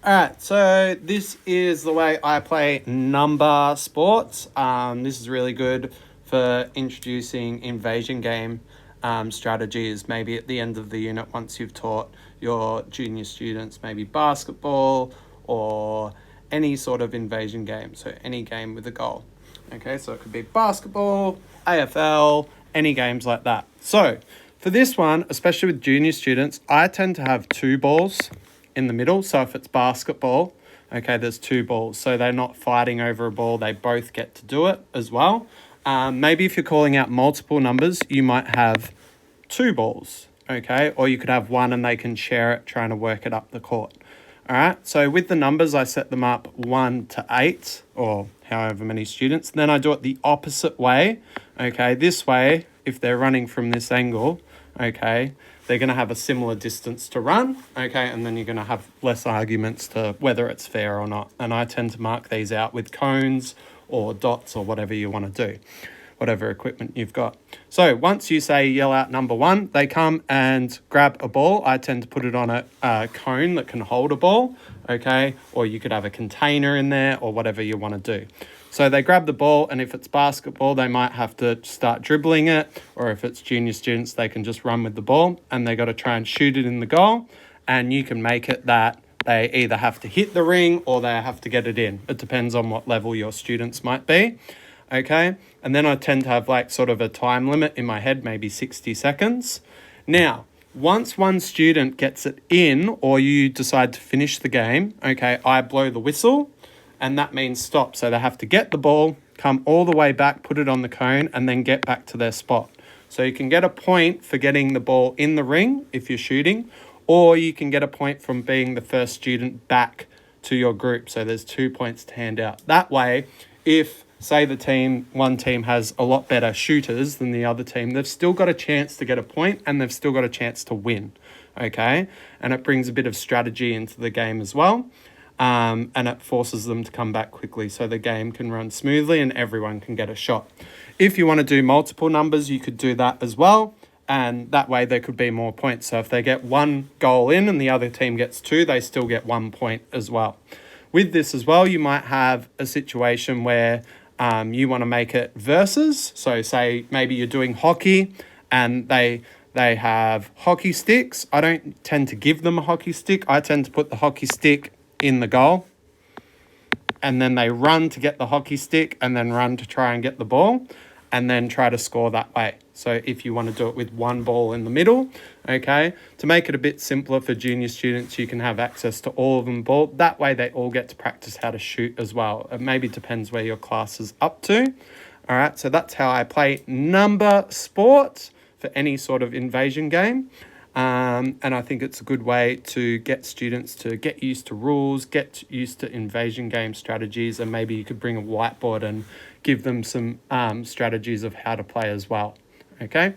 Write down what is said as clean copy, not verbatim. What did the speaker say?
Alright, so this is the way I play number sports. This is really good for introducing invasion game strategies, maybe at the end of the unit once you've taught your junior students maybe basketball or any sort of invasion game, so any game with a goal. Okay, so it could be basketball, AFL, any games like that. So for this one, especially with junior students, I tend to have two balls in the middle. So if it's basketball, okay, there's two balls. So they're not fighting over a ball. They both get to do it as well. Maybe if you're calling out multiple numbers, you might have two balls, okay? Or you could have one and they can share it, trying to work it up the court. All right, so with the numbers, I set them up 1 to 8 or however many students. Then I do it the opposite way, okay? This way, if they're running from this angle, okay, they're going to have a similar distance to run, okay, and then you're going to have less arguments to whether it's fair or not. And I tend to mark these out with cones or dots or whatever you want to do, whatever equipment you've got. So once you say yell out number 1, they come and grab a ball. I tend to put it on a cone that can hold a ball, okay, or you could have a container in there or whatever you want to do. So they grab the ball, and if it's basketball, they might have to start dribbling it, or if it's junior students, they can just run with the ball, and they got to try and shoot it in the goal, and you can make it that they either have to hit the ring or they have to get it in. It depends on what level your students might be, okay? And then I tend to have like sort of a time limit in my head, maybe 60 seconds. Now, once one student gets it in or you decide to finish the game, okay, I blow the whistle, and that means stop. So they have to get the ball, come all the way back, put it on the cone, and then get back to their spot. So you can get a point for getting the ball in the ring if you're shooting, or you can get a point from being the first student back to your group. So there's 2 points to hand out. That way, if, say, one team has a lot better shooters than the other team, they've still got a chance to get a point and they've still got a chance to win, okay? And it brings a bit of strategy into the game as well. And it forces them to come back quickly so the game can run smoothly and everyone can get a shot. If you want to do multiple numbers, you could do that as well. And that way there could be more points. So if they get one goal in and the other team gets 2, they still get 1 point as well. With this as well, you might have a situation where you want to make it versus. So say maybe you're doing hockey and they have hockey sticks. I don't tend to give them a hockey stick. I tend to put the hockey stick in the goal, and then they run to get the hockey stick and then run to try and get the ball and then try to score that way. So if you want to do it with one ball in the middle, okay, to make it a bit simpler for junior students, you can have access to all of them ball. That way they all get to practice how to shoot as well. It maybe depends where your class is up to. All right, so that's how I play number sport for any sort of invasion game. And I think it's a good way to get students to get used to rules, get used to invasion game strategies, and maybe you could bring a whiteboard and give them some strategies of how to play as well. Okay?